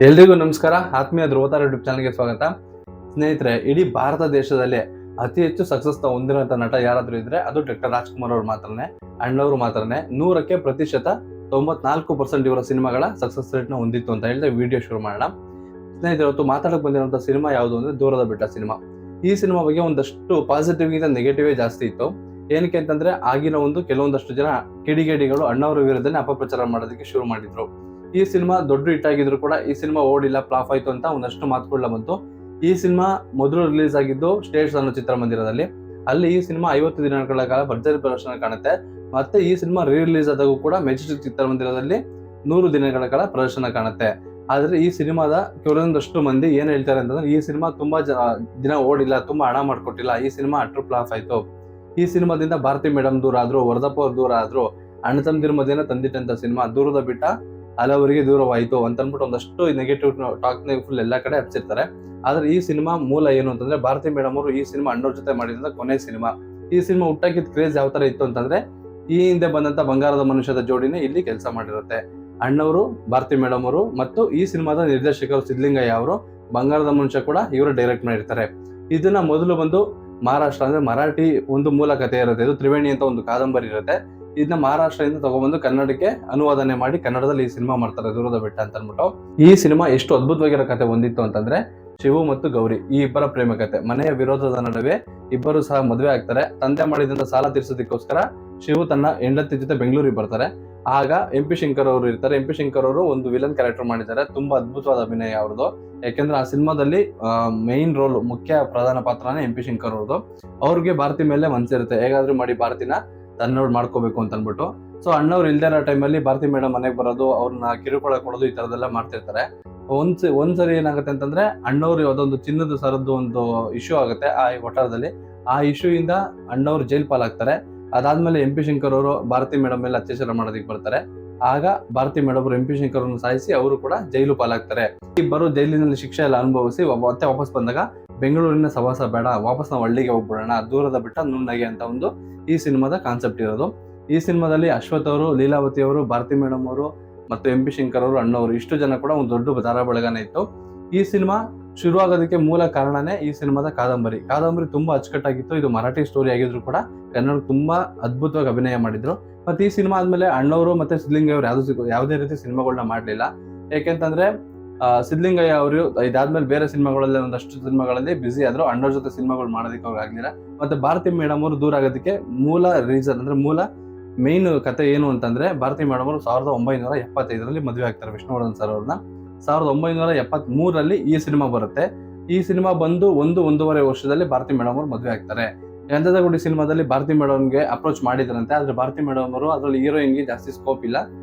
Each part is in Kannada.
ಎಲ್ರಿಗೂ ನಮಸ್ಕಾರ. ಆತ್ಮೀಯ ಧ್ರುವತಾರ ಯೂಟ್ಯೂಬ್ ಚಾನಲ್ಗೆ ಸ್ವಾಗತ. ಸ್ನೇಹಿತರೆ, ಇಡೀ ಭಾರತ ದೇಶದಲ್ಲಿ ಅತಿ ಹೆಚ್ಚು ಸಕ್ಸಸ್ ಹೊಂದಿರುವಂತ ನಟ ಯಾರಾದ್ರೂ ಇದ್ರೆ ಅದು ಡಾಕ್ಟರ್ ರಾಜ್ಕುಮಾರ್ ಅವ್ರು ಮಾತ್ರನೇ, ಅಣ್ಣವರು ಮಾತ್ರನೇ. 94% ಇವರ ಸಿನಿಮಾಗಳ ಸಕ್ಸಸ್ ರೇಟ್ ನ ಹೊಂದಿತ್ತು ಅಂತ ಹೇಳಿದ್ರೆ ವಿಡಿಯೋ ಶುರು ಮಾಡೋಣ. ಸ್ನೇಹಿತರೆ, ಇವತ್ತು ಮಾತಾಡಕ್ ಬಂದಿರುವಂತ ಸಿನಿಮಾ ಯಾವುದು ಅಂದ್ರೆ ದೂರದ ಬೆಟ್ಟ ಸಿನಿಮಾ. ಈ ಸಿನಿಮಾ ಬಗ್ಗೆ ಒಂದಷ್ಟು ಪಾಸಿಟಿವ್ ಗಿಂತ ನೆಗೆಟಿವ್ ಜಾಸ್ತಿ ಇತ್ತು. ಏನಕ್ಕೆ ಅಂತಂದ್ರೆ ಆಗಿನ ಕೆಲವೊಂದಷ್ಟು ಜನ ಕಿಡಿಗೇಡಿಗಳು ಅಣ್ಣವರ ವಿರುದ್ಧನೇ ಅಪಪ್ರಚಾರ ಮಾಡೋದಕ್ಕೆ ಶುರು ಮಾಡಿದ್ರು. ಈ ಸಿನಿಮಾ ದೊಡ್ಡ ಹಿಟ್ ಆಗಿದ್ರು ಕೂಡ ಈ ಸಿನಿಮಾ ಓಡಿಲ್ಲ, ಫ್ಲಾಪ್ ಆಯ್ತು ಅಂತ ಒಂದಷ್ಟು ಮಾತುಗಳನ್ನ ಬಂತು. ಈ ಸಿನಿಮಾ ಮೊದಲು ರಿಲೀಸ್ ಆಗಿದ್ದು ಸ್ಟೇಟ್ಸ್ ಅನ್ನೋ ಚಿತ್ರಮಂದಿರದಲ್ಲಿ. ಅಲ್ಲಿ ಈ ಸಿನಿಮಾ 50 ದಿನಗಳ ಕಾಲ ಭರ್ಜರಿ ಪ್ರದರ್ಶನ ಕಾಣುತ್ತೆ. ಮತ್ತೆ ಈ ಸಿನಿಮಾ ರಿಲೀಸ್ ಆದಾಗೂ ಕೂಡ ಮೆಜೆಸ್ಟಿಕ್ ಚಿತ್ರಮಂದಿರದಲ್ಲಿ 100 ದಿನಗಳ ಕಾಲ ಪ್ರದರ್ಶನ ಕಾಣುತ್ತೆ. ಆದ್ರೆ ಈ ಸಿನಿಮಾದ ಕೆಲವೊಂದಷ್ಟು ಮಂದಿ ಏನ್ ಹೇಳ್ತಾರೆ ಅಂತಂದ್ರೆ, ಈ ಸಿನಿಮಾ ತುಂಬಾ ದಿನ ಓಡಿಲ್ಲ, ತುಂಬಾ ಹಣ ಮಾಡ್ಕೊಟ್ಟಿಲ್ಲ, ಈ ಸಿನಿಮಾ ಅಟ್ರು ಫ್ಲಾಪ್ ಆಯ್ತು, ಈ ಸಿನಿಮಾದಿಂದ ಭಾರತಿ ಮೇಡಮ್ ದೂರ ಆದ್ರು, ವರದಪ್ಪ ಅವ್ರು ದೂರ ಆದ್ರು, ಅಣ್ಣ ತಮ್ಮದಿರ ಮಧ್ಯೆ ತಂದಿಟ್ಟಂತ ಸಿನಿಮಾ ದೂರದ ಬಿಟ್ಟ ಹಲವರಿಗೆ ದೂರವಾಯಿತು ಅಂತ ಅಂದ್ಬಿಟ್ಟು ಒಂದಷ್ಟು ನೆಗೆಟಿವ್ ಟಾಕ್ ಫುಲ್ ಎಲ್ಲಾ ಕಡೆ ಹಬ್ಸಿರ್ತಾರೆ. ಆದ್ರೆ ಈ ಸಿನಿಮಾ ಮೂಲ ಏನು ಅಂತಂದ್ರೆ, ಭಾರತಿ ಮೇಡಮ್ ಅವರು ಈ ಸಿನಿಮಾ ಅಣ್ಣವ್ರ ಜೊತೆ ಮಾಡಿದಂತ ಕೊನೆ ಸಿನಿಮಾ. ಈ ಸಿನಿಮಾ ಹುಟ್ಟಾಕಿದ ಕ್ರೇಜ್ ಯಾವ ತರ ಇತ್ತು ಅಂತಂದ್ರೆ, ಈ ಹಿಂದೆ ಬಂದಂತ ಬಂಗಾರದ ಮನುಷ್ಯದ ಜೋಡಿನೇ ಇಲ್ಲಿ ಕೆಲಸ ಮಾಡಿರುತ್ತೆ. ಅಣ್ಣವರು, ಭಾರತಿ ಮೇಡಮ್ ಅವರು ಮತ್ತು ಈ ಸಿನಿಮಾದ ನಿರ್ದೇಶಕರು ಸಿದ್ಲಿಂಗಯ್ಯ ಅವರು, ಬಂಗಾರದ ಮನುಷ್ಯ ಕೂಡ ಇವರು ಡೈರೆಕ್ಟ್ ಮಾಡಿರ್ತಾರೆ. ಇದನ್ನ ಮೊದಲು ಬಂದು ಮಹಾರಾಷ್ಟ್ರ ಅಂದ್ರೆ ಮರಾಠಿ ಒಂದು ಮೂಲ ಕಥೆ ಇರುತ್ತೆ. ಇದು ತ್ರಿವೇಣಿ ಅಂತ ಒಂದು ಕಾದಂಬರಿ ಇರುತ್ತೆ. ಇದನ್ನ ಮಹಾರಾಷ್ಟ್ರದಿಂದ ತಗೊಂಡ್ಬಂದು ಕನ್ನಡಕ್ಕೆ ಅನುವಾದನೆ ಮಾಡಿ ಕನ್ನಡದಲ್ಲಿ ಈ ಸಿನಿಮಾ ಮಾಡ್ತಾರೆ, ದೂರದ ಬೆಟ್ಟ ಅಂತ ಅಂದ್ಬಿಟ್ಟು. ಈ ಸಿನಿಮಾ ಎಷ್ಟು ಅದ್ಭುತವಾಗಿರೋ ಕಥೆ ಹೊಂದಿತ್ತು ಅಂತಂದ್ರೆ, ಶಿವು ಮತ್ತು ಗೌರಿ ಈ ಇಬ್ಬರ ಪ್ರೇಮ ಕಥೆ. ಮನೆಯ ವಿರೋಧದ ನಡುವೆ ಇಬ್ಬರು ಸಹ ಮದುವೆ ಆಗ್ತಾರೆ. ತಂದೆ ಮಾಡಿದಂತ ಸಾಲ ತೀರ್ಸೋದಕ್ಕೋಸ್ಕರ ಶಿವು ತನ್ನ ಹೆಂಡತಿ ಜೊತೆ ಬೆಂಗಳೂರಿಗೆ ಬರ್ತಾರೆ. ಆಗ MP ಶಂಕರ್ ಅವರು ಇರ್ತಾರೆ. MP ಶಂಕರ್ ಅವರು ಒಂದು ವಿಲನ್ ಕ್ಯಾರೆಕ್ಟರ್ ಮಾಡಿದ್ದಾರೆ. ತುಂಬಾ ಅದ್ಭುತವಾದ ಅಭಿನಯ ಅವ್ರದ್ದು. ಯಾಕೆಂದ್ರೆ ಆ ಸಿನಿಮಾದಲ್ಲಿ ಮೈನ್ ರೋಲ್, ಮುಖ್ಯ ಪ್ರಧಾನ ಪಾತ್ರನೇ MP ಶಂಕರ್ ಅವ್ರದ್ದು. ಅವ್ರಿಗೆ ಭಾರತಿ ಮೇಲೆ ಮನ್ಸಿರುತ್ತೆ, ಹೇಗಾದ್ರೂ ಮಾಡಿ ಭಾರತಿನ ತನ್ನೋಡ್ ಮಾಡ್ಕೋಬೇಕು ಅಂತ ಅನ್ಬಿಟ್ಟು. ಸೊ ಅಣ್ಣವ್ರು ಇಲ್ದೇ ಇರೋ ಟೈಮಲ್ಲಿ ಭಾರತಿ ಮೇಡಮ್ ಮನೆಗೆ ಬರೋದು, ಅವ್ರನ್ನ ಕಿರುಕುಳ ಕೊಡೋದು, ಈ ತರದೆಲ್ಲ ಮಾಡ್ತಿರ್ತಾರೆ. ಒಂದ್ಸರಿ ಏನಾಗುತ್ತೆ ಅಂತಂದ್ರೆ, ಅಣ್ಣವ್ರು ಯಾವ್ದೊಂದು ಚಿನ್ನದ ಸರದ್ದು ಒಂದು ಇಶ್ಯೂ ಆಗುತ್ತೆ ಆ ವಠಾರದಲ್ಲಿ. ಆ ಇಶ್ಯೂ ಇಂದ ಅಣ್ಣವ್ರು ಜೈಲ್ ಪಾಲಾಗ್ತಾರೆ. ಅದಾದ್ಮೇಲೆ MP ಶಂಕರ್ ಅವರು ಭಾರತಿ ಮೇಡಮ್ ಮೇಲೆ ಅತ್ಯಾಚಾರ ಮಾಡೋದಕ್ಕೆ ಬರ್ತಾರೆ. ಆಗ ಭಾರತಿ ಮೇಡಮ್ ಅವರು MP ಶಂಕರ್ ಅವ್ರನ್ನ ಸಾಯಿಸಿ ಅವರು ಕೂಡ ಜೈಲು ಪಾಲಾಗ್ತಾರೆ. ಇಬ್ಬರು ಜೈಲಿನಲ್ಲಿ ಶಿಕ್ಷೆ ಎಲ್ಲ ಅನುಭವಿಸಿ ಮತ್ತೆ ವಾಪಸ್ ಬಂದಾಗ, ಬೆಂಗಳೂರಿನ ಸವಾಸ ಬೇಡ, ವಾಪಸ್ ನಾವು ಹಳ್ಳಿಗೆ ಹೋಗ್ಬಿಡೋಣ, ದೂರದ ಬಿಟ್ಟ ನುಣ್ಣಗೆ ಅಂತ ಒಂದು ಈ ಸಿನಿಮಾದ ಕಾನ್ಸೆಪ್ಟ್ ಇರೋದು. ಈ ಸಿನಿಮಾದಲ್ಲಿ ಅಶ್ವಥ್ ಅವರು, ಲೀಲಾವತಿ ಅವರು, ಭಾರತಿ ಮೇಡಮ್ ಅವರು ಮತ್ತು MP ಶಂಕರ್ ಅವರು, ಅಣ್ಣವರು ಇಷ್ಟು ಜನ ಕೂಡ ಒಂದು ದೊಡ್ಡ ದಾರ ಬಳಗನೇ ಇತ್ತು. ಈ ಸಿನಿಮಾ ಶುರುವಾಗೋದಕ್ಕೆ ಮೂಲ ಕಾರಣನೇ ಈ ಸಿನಿಮಾದ ಕಾದಂಬರಿ ತುಂಬಾ ಅಚ್ಚುಕಟ್ಟಾಗಿತ್ತು. ಇದು ಮರಾಠಿ ಸ್ಟೋರಿ ಆಗಿದ್ರು ಕೂಡ ಕನ್ನಡ ತುಂಬಾ ಅದ್ಭುತವಾಗಿ ಅಭಿನಯ ಮಾಡಿದ್ರು. ಮತ್ತೆ ಈ ಸಿನಿಮಾ ಆದ್ಮೇಲೆ ಅಣ್ಣವರು ಮತ್ತೆ ಸಿದ್ಲಿಂಗಯ್ಯ ಅವರು ಯಾವುದೇ ರೀತಿ ಸಿನಿಮಾಗಳನ್ನ ಮಾಡ್ಲಿಲ್ಲ. ಯಾಕೆಂತಂದ್ರೆ ಸಿದ್ಲಿಂಗಯ್ಯ ಅವರು ಇದಾದ್ಮೇಲೆ ಬೇರೆ ಸಿನಿಮಾಗಳಲ್ಲಿ ಒಂದಷ್ಟು ಸಿನಿಮಾಗಳಲ್ಲಿ ಬ್ಯುಸಿ ಆದ್ರು, ಅಣ್ಣವ್ರ ಜೊತೆ ಸಿನಿಮಾಗಳು ಮಾಡೋದಕ್ಕೆ ಅವ್ರಿಗೆ ಆಗ್ಲಿಲ್ಲ. ಮತ್ತೆ ಭಾರತಿ ಮೇಡಮ್ ಅವರು ದೂರ ಆಗೋದಕ್ಕೆ ಮೂಲ ರೀಸನ್ ಅಂದ್ರೆ, ಮೂಲ ಮೇನ್ ಕತೆ ಏನು ಅಂತಂದ್ರೆ, ಭಾರತಿ ಮೇಡಮ್ ಅವರು 1975ರಲ್ಲಿ ಮದುವೆ ಆಗ್ತಾರೆ ವಿಷ್ಣುವರ್ಧನ್ ಸರ್ ಅವ್ರನ್ನ. 1973ರಲ್ಲಿ ಈ ಸಿನಿಮಾ ಬರುತ್ತೆ. ಈ ಸಿನಿಮಾ ಬಂದು 1.5 ವರ್ಷದಲ್ಲಿ ಭಾರತಿ ಮೇಡಮ್ ಅವರು ಮದುವೆ ಆಗ್ತಾರೆ. ಗಂಧದ ಗುಡಿ ಸಿನಿಮಾದಲ್ಲಿ ಭಾರತಿ ಮೇಡಮ್ಗೆ ಅಪ್ರೋಚ್ ಮಾಡಿದ್ರಂತೆ. ಆದ್ರೆ ಭಾರತಿ ಮೇಡಮ್ ಅವರು ಅದ್ರಲ್ಲಿ ಹೀರೋಯಿನ್ಗೆ ಜಾಸ್ತಿ ಸ್ಕೋಪ್ ಇಲ್ಲ,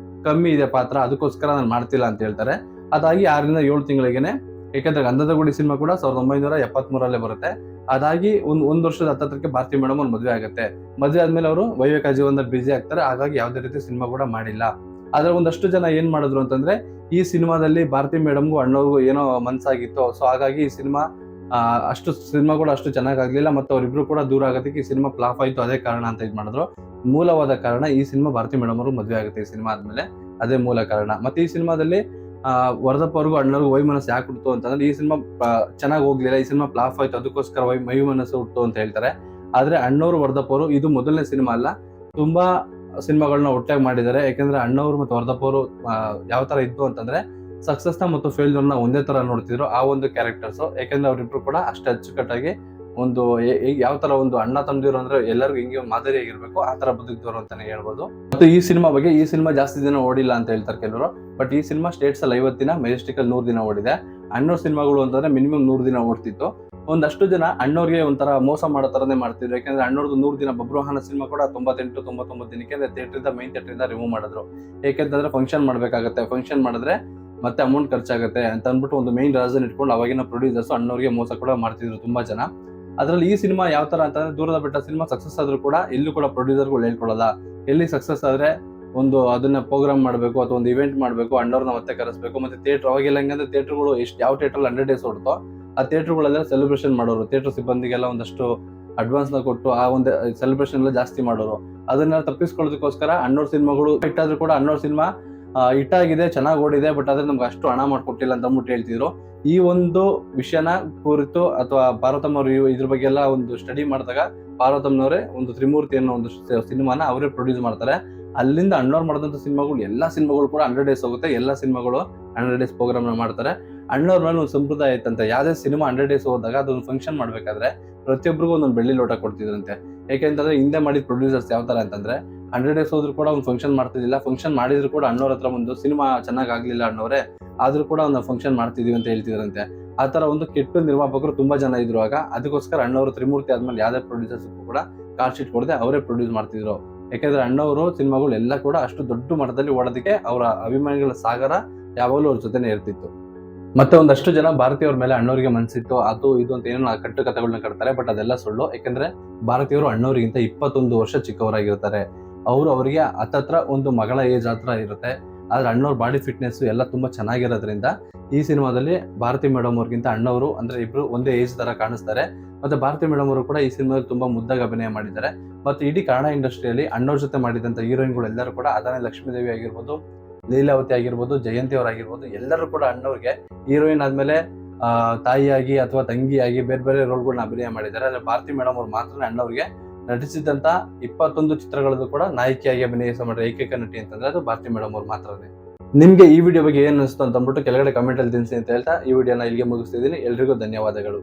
ಕಮ್ಮಿ ಇದೆ ಪಾತ್ರ, ಅದಕ್ಕೋಸ್ಕರ ನಾನು ಮಾಡ್ತಿಲ್ಲ ಅಂತ ಹೇಳ್ತಾರೆ. ಅದಾಗಿ 6ರಿಂದ 7 ತಿಂಗಳಿಗೆನೆ, ಯಾಕಂದ್ರೆ ಗಂಧದ ಗುಡಿ ಸಿನಿಮಾ ಕೂಡ 1973ರಲ್ಲೇ ಬರುತ್ತೆ. ಅದಾಗಿ ಒಂದ್ ವರ್ಷದ ಹತ್ತತ್ರಕ್ಕೆ ಭಾರತಿ ಮೇಡಮ್ ಅವ್ರು ಮದುವೆ ಆಗುತ್ತೆ. ಮದುವೆ ಆದ್ಮೇಲೆ ಅವರು ವೈವಾಹಿಕ ಜೀವನದಲ್ಲಿ ಬಿಸಿ ಆಗ್ತಾರೆ. ಹಾಗಾಗಿ ಯಾವುದೇ ರೀತಿ ಸಿನಿಮಾ ಕೂಡ ಮಾಡಿಲ್ಲ. ಆದ್ರೆ ಒಂದಷ್ಟು ಜನ ಏನ್ ಮಾಡಿದ್ರು ಅಂತಂದ್ರೆ, ಈ ಸಿನಿಮಾದಲ್ಲಿ ಭಾರತಿ ಮೇಡಮ್ಗೂ ಅಣ್ಣವ್ರಿಗೂ ಏನೋ ಮನ್ಸಾಗಿತ್ತು. ಸೊ ಹಾಗಾಗಿ ಈ ಸಿನಿಮಾ ಸಿನಿಮಾಗಳು ಅಷ್ಟು ಚೆನ್ನಾಗಾಗ್ಲಿಲ್ಲ, ಮತ್ತೆ ಅವರಿಬ್ರು ಕೂಡ ದೂರ ಆಗೋದಕ್ಕೆ ಈ ಸಿನಿಮಾ ಫ್ಲಾಪ್ ಆಯ್ತು, ಅದೇ ಕಾರಣ ಅಂತ ಇದ್ ಮಾಡಿದ್ರು. ಮೂಲವಾದ ಕಾರಣ ಈ ಸಿನಿಮಾ ಭಾರತಿ ಮೇಡಮ್ ಅವರು ಮದುವೆ ಆಗುತ್ತೆ ಈ ಸಿನಿಮಾ ಆದ್ಮೇಲೆ, ಅದೇ ಮೂಲ ಕಾರಣ. ಮತ್ತೆ ಈ ಸಿನಿಮಾದಲ್ಲಿ ವರದಪ್ಪ ಅವ್ರಿಗೂ ಅಣ್ಣವ್ರಿಗೂ ವೈಮನಸ್ಸು ಯಾಕೆ ಹುಡ್ತು ಅಂತಂದ್ರೆ, ಈ ಸಿನಿಮಾ ಚೆನ್ನಾಗಿ ಹೋಗ್ಲಿಲ್ಲ, ಈ ಸಿನಿಮಾ ಫ್ಲಾಪ್ ಆಯ್ತು, ಅದಕ್ಕೋಸ್ಕರ ವೈಮನಸ್ಸು ಹುಟ್ಟು ಅಂತ ಹೇಳ್ತಾರೆ. ಆದ್ರೆ ಅಣ್ಣವ್ರು, ವರದಪ್ಪ ಅವರು ಇದು ಮೊದಲನೇ ಸಿನಿಮಾ ಅಲ್ಲ, ತುಂಬಾ ಸಿನಿಮಾಗಳನ್ನ ಒಟ್ಟಾಗಿ ಮಾಡಿದ್ದಾರೆ. ಯಾಕಂದ್ರೆ ಅಣ್ಣವ್ರು ಮತ್ತು ವರದಪ್ಪ ಅವರು ಯಾವ ತರ ಇದ್ದು ಅಂತಂದ್ರೆ, ಸಕ್ಸಸ್ ನ ಮತ್ತು ಫೇಲ್ಯೂರ್ ನ ಒಂದೇ ತರ ನೋಡ್ತಿದ್ರು ಆ ಒಂದು ಕ್ಯಾರೆಕ್ಟರ್ಸ್. ಯಾಕಂದ್ರೆ ಅವ್ರಿಬ್ರು ಕೂಡ ಅಷ್ಟೇ ಅಚ್ಚುಕಟ್ಟಾಗಿ ಒಂದು ಯಾವ ತರ ಒಂದು ಅಣ್ಣ ತಮ್ಮದಿರು ಅಂದ್ರೆ ಎಲ್ಲರಿಗೂ ಹಿಂಗೆ ಮಾದರಿಯಾಗಿರ್ಬೇಕು, ಆ ತರ ಬದುಕಿದವರು ಅಂತಾನೆ ಹೇಳ್ಬೋದು. ಮತ್ತು ಈ ಸಿನಿಮಾ ಬಗ್ಗೆ, ಈ ಸಿನಿಮಾ ಜಾಸ್ತಿ ದಿನ ಓಡಿಲ್ಲ ಅಂತ ಹೇಳ್ತಾರೆ ಕೆಲವರು. ಬಟ್ ಈ ಸಿನಿಮಾ ಸ್ಟೇಟ್ಸ್ ಅಲ್ಲಿ 50 ದಿನ, ಮೆಜೆಸ್ಟಿಕ್ ಅಲ್ಲಿ 100 ದಿನ ಓಡಿದೆ. ಅಣ್ಣವ್ರ ಸಿನಿಮಾಗಳು ಅಂತಂದ್ರೆ ಮಿನಿಮಮ್ 100 ದಿನ ಓಡ್ತಿತ್ತು. ಒಂದಷ್ಟು ಜನ ಅಣ್ಣವ್ರಿಗೆ ಒಂಥರ ಮೋಸ ಮಾಡೋ ತರನೇ ಮಾಡ್ತಿದ್ರು. ಯಾಕಂದ್ರೆ ಅಣ್ಣವ್ರದ್ದು 100 ದಿನ ಬಬ್ರುವಾಹನ ಸಿನಿಮಾ ಕೂಡ 98-99 ದಿನಕ್ಕೆ ಮೈನ್ ಥಿಯೇಟರ್ ರಿಮೂವ್ ಮಾಡಿದ್ರು. ಯಾಕೆಂತಂದ್ರೆ ಫಂಕ್ಷನ್ ಮಾಡ್ಬೇಕಾಗತ್ತೆ, ಫಂಕ್ಷನ್ ಮಾಡಿದ್ರೆ ಮತ್ತೆ ಅಮೌಂಟ್ ಖರ್ಚಾಗುತ್ತೆ ಅಂತ ಅಂದ್ಬಿಟ್ಟು ಒಂದು ಮೈನ್ ರಾಜನ್ ಇಟ್ಕೊಂಡು ಅವಾಗಿನ ಪ್ರೊಡ್ಯೂಸರ್ಸ್ ಅಣ್ಣವ್ರಿಗೆ ಮೋಸ ಕೂಡ ಮಾಡ್ತಿದ್ರು ತುಂಬಾ ಜನ. ಅದ್ರಲ್ಲಿ ಈ ಸಿನಿಮಾ ಯಾವ ತರ ಅಂತಂದ್ರೆ, ದೂರದ ಬೆಟ್ಟ ಸಿನಿಮಾ ಸಕ್ಸಸ್ ಆದ್ರೂ ಕೂಡ ಇಲ್ಲೂ ಕೂಡ ಪ್ರೊಡ್ಯೂಸರ್ಗಳು ಹೇಳ್ಕೊಳ್ಳಲ್ಲ. ಎಲ್ಲಿ ಸಕ್ಸಸ್ ಆದ್ರೆ ಒಂದು ಅದನ್ನ ಪ್ರೋಗ್ರಾಮ್ ಮಾಡಬೇಕು ಅಥವಾ ಒಂದು ಇವೆಂಟ್ ಮಾಡಬೇಕು, ಅಣ್ಣವ್ರನ್ನ ಮತ್ತೆ ಕರೆಸ್ಬೇಕು. ಮತ್ತೆ ಥಿಯೇಟರ್ ಅವಾಗೆಲ್ಲ ಹೆಂಗಂದ್ರೆ, ಥಿಯೇಟರ್ಗಳು ಯಾವ ಥಿಯೇಟರ್ 100 ಡೇಸ್ ಓಡ್ತೋ ಆ ಥಿಯೇಟರ್ಗಳೆಲ್ಲ ಸೆಲೆಬ್ರೇಷನ್ ಮಾಡೋರು, ಥಿಯೇಟರ್ ಸಿಬ್ಬಂದಿಗೆಲ್ಲ ಒಂದಷ್ಟು ಅಡ್ವಾನ್ಸ್ ನ ಕೊಟ್ಟು ಆ ಒಂದು ಸೆಲೆಬ್ರೇಷನ್ ಎಲ್ಲ ಜಾಸ್ತಿ ಮಾಡೋರು. ಅದನ್ನ ತಪ್ಪಿಸ್ಕೊಳ್ಳೋದಕ್ಕೋಸ್ಕರ ಅಣ್ಣವ್ರ ಸಿನಿಮಾಗಳು ಹಿಟ್ ಆದ್ರೂ ಕೂಡ ಅಣ್ಣವ್ರ ಸಿನಿಮಾ ಹಿಟ್ ಆಗಿದೆ, ಚೆನ್ನಾಗಿ ಓಡಿದೆ, ಬಟ್ ಆದ್ರೆ ನಮ್ಗೆ ಅಷ್ಟು ಹಣ ಮಾಡ್ಕೊಟ್ಟಿಲ್ಲ ಅಂತ ಅಂದ್ಬಿಟ್ಟು ಹೇಳ್ತಿದ್ರು. ಈ ಒಂದು ವಿಷಯನ ಕುರಿತು ಅಥವಾ ಪಾರ್ವತಮ್ಮ ಅವರು ಇದ್ರ ಬಗ್ಗೆ ಎಲ್ಲ ಒಂದು ಸ್ಟಡಿ ಮಾಡಿದಾಗ ಪಾರ್ವತಮ್ಮನವರೇ ಒಂದು ತ್ರಿಮೂರ್ತಿ ಅನ್ನೋ ಒಂದು ಸಿನಿಮಾನ ಅವರೇ ಪ್ರೊಡ್ಯೂಸ್ ಮಾಡ್ತಾರೆ. ಅಲ್ಲಿಂದ ಅಣ್ಣವ್ರು ಮಾಡಿದಂಥ ಸಿನಿಮಾಗಳು ಎಲ್ಲಾ ಸಿನಿಮಾಗಳು ಕೂಡ 100 ಡೇಸ್ ಹೋಗುತ್ತೆ. ಎಲ್ಲಾ ಸಿನಿಮಾಗಳು 100 ಡೇಸ್ ಪ್ರೋಗ್ರಾಮ್ ನ ಮಾಡ್ತಾರೆ. ಅಣ್ಣವ್ರ ಮೇಲೆ ಒಂದು ಸಂಪ್ರದಾಯ ಇತ್ತಂತೆ, ಯಾವ್ದೇ ಸಿನಿಮಾ 100 ಡೇಸ್ ಹೋದಾಗ ಅದೊಂದು ಫಂಕ್ಷನ್ ಮಾಡ್ಬೇಕಾದ್ರೆ ಪ್ರತಿಯೊಬ್ಬರಿಗೂ ಒಂದೊಂದು ಬೆಳ್ಳಿ ಲೋಟ ಕೊಡ್ತಿದ್ರಂತೆ. ಯಾಕೆಂತಂದ್ರೆ ಹಿಂದೆ ಮಾಡಿದ ಪ್ರೊಡ್ಯೂಸರ್ಸ್ ಯಾವ ತರ ಅಂತಂದ್ರೆ 100 ಡೇಸ್ ಹೋದ್ರು ಕೂಡ ಒಂದು ಫಂಕ್ಷನ್ ಮಾಡ್ತಿದ್ದಿಲ್ಲ. ಫಂಕ್ಷನ್ ಮಾಡಿದ್ರು ಕೂಡ ಅಣ್ಣವ್ರ ಹತ್ರ ಒಂದು ಸಿನಿಮಾ ಚೆನ್ನಾಗ್ ಆಗ್ಲಿಲ್ಲ ಅಣ್ಣವ್ರೆ, ಆದ್ರೂ ಕೂಡ ಒಂದು ಫಂಕ್ಷನ್ ಮಾಡ್ತಿದೀವಿ ಅಂತ ಹೇಳ್ತಿದ್ರಂತೆ. ಆ ತರ ಒಂದು ಕೆಟ್ಟ ನಿರ್ಮಾಪಕರು ತುಂಬಾ ಜನ ಇದ್ರು ಆಗ. ಅದಕ್ಕೋಸ್ಕರ ಅಣ್ಣವರು ತ್ರಿಮೂರ್ತಿ ಆದ್ಮೇಲೆ ಯಾವ್ದೇ ಪ್ರೊಡ್ಯೂಸರ್ಸ್ ಕೂಡ ಕಾಲ್ ಶೀಟ್ ಕೊಡದೆ ಅವರೇ ಪ್ರೊಡ್ಯೂಸ್ ಮಾಡ್ತಿದ್ರು. ಯಾಕಂದ್ರೆ ಅಣ್ಣವರು ಸಿನಿಮಾಗಳು ಎಲ್ಲ ಕೂಡ ಅಷ್ಟು ದೊಡ್ಡ ಮಟ್ಟದಲ್ಲಿ ಓಡೋದಕ್ಕೆ ಅವರ ಅಭಿಮಾನಿಗಳ ಸಾಗರ ಯಾವಾಗಲೂ ಅವ್ರ ಜೊತೆನೆ ಇರ್ತಿತ್ತು. ಮತ್ತೆ ಒಂದಷ್ಟು ಜನ ಭಾರತೀಯವ್ರ ಮೇಲೆ ಅಣ್ಣವರಿಗೆ ಮನ್ಸಿತ್ತು, ಅದು ಇದು ಅಂತ ಏನೋ ಕಟ್ಟು ಕಥೆಗಳನ್ನ ಕಟ್ತಾರೆ. ಬಟ್ ಅದೆಲ್ಲ ಸುಳ್ಳು. ಯಾಕಂದ್ರೆ ಭಾರತೀಯರು ಅಣ್ಣವರಿಗಿಂತ 21 ವರ್ಷ ಚಿಕ್ಕವರಾಗಿರ್ತಾರೆ. ಅವರಿಗೆ ಹತ್ತತ್ರ ಒಂದು ಮಗಳ ಏಜ್ ಹತ್ರ ಇರುತ್ತೆ. ಆದ್ರೆ ಅಣ್ಣವ್ರ ಬಾಡಿ ಫಿಟ್ನೆಸ್ ಎಲ್ಲ ತುಂಬಾ ಚೆನ್ನಾಗಿರೋದ್ರಿಂದ ಈ ಸಿನಿಮಾದಲ್ಲಿ ಭಾರತಿ ಮೇಡಮ್ ಅವ್ರಿಗಿಂತ ಅಣ್ಣವರು ಅಂದ್ರೆ ಇಬ್ರು ಒಂದೇ ಏಜ್ ತರ ಕಾಣಿಸ್ತಾರೆ. ಮತ್ತೆ ಭಾರತಿ ಮೇಡಮ್ ಅವರು ಕೂಡ ಈ ಸಿನಿಮಾದಲ್ಲಿ ತುಂಬಾ ಮುದ್ದಾಗಿ ಅಭಿನಯ ಮಾಡಿದ್ದಾರೆ. ಮತ್ತೆ ಇಡೀ ಕನ್ನಡ ಇಂಡಸ್ಟ್ರಿಯಲ್ಲಿ ಅಣ್ಣವ್ರ ಜೊತೆ ಮಾಡಿದಂತ ಹೀರೋಯಿನ್ಗಳು ಎಲ್ಲರೂ ಕೂಡ ಅದನ್ನೇ ಲಕ್ಷ್ಮೀದೇವಿ ಆಗಿರ್ಬೋದು, ಲೀಲಾವತಿ ಆಗಿರ್ಬೋದು, ಜಯಂತಿ ಅವರಾಗಿರ್ಬೋದು, ಎಲ್ಲರೂ ಕೂಡ ಅಣ್ಣವ್ರಿಗೆ ಹೀರೋಯಿನ್ ಆದ್ಮೇಲೆ ತಾಯಿಯಾಗಿ ಅಥವಾ ತಂಗಿಯಾಗಿ ಬೇರೆ ಬೇರೆ ರೋಲ್ಗಳನ್ನ ಅಭಿನಯ ಮಾಡಿದ್ದಾರೆ. ಆದ್ರೆ ಭಾರತಿ ಮೇಡಮ್ ಅವ್ರು ಮಾತ್ರ ಅಣ್ಣವ್ರಿಗೆ ನಟಿಸಿದಂತ 21 ಚಿತ್ರಗಳಲ್ಲೂ ಕೂಡ ನಾಯಕಿಯಾಗಿ ಅಭಿನಯಿಸ ಮಾಡಿದ ಏಕೈಕ ನಟಿ ಅಂತಂದ್ರೆ ಅದು ಭಾರತಿ ಮೇಡಮ್ ಅವ್ರು ಮಾತ್ರನೇ. ನಿಮ್ಗೆ ಈ ವಿಡಿಯೋ ಬಗ್ಗೆ ಏನ್ ಅನಿಸ್ತು ಅಂತ ಅಂದ್ಬಿಟ್ಟು ಕೆಳಗಡೆ ಕಮೆಂಟ್ ಅಲ್ಲಿ ತಿಳಿಸಿ ಅಂತ ಹೇಳ್ತಾ ಈ ವಿಡಿಯೋನ ಇಲ್ಲಿಗೆ ಮುಗಿಸ್ತಿದ್ದೀನಿ. ಎಲ್ರಿಗೂ ಧನ್ಯವಾದಗಳು.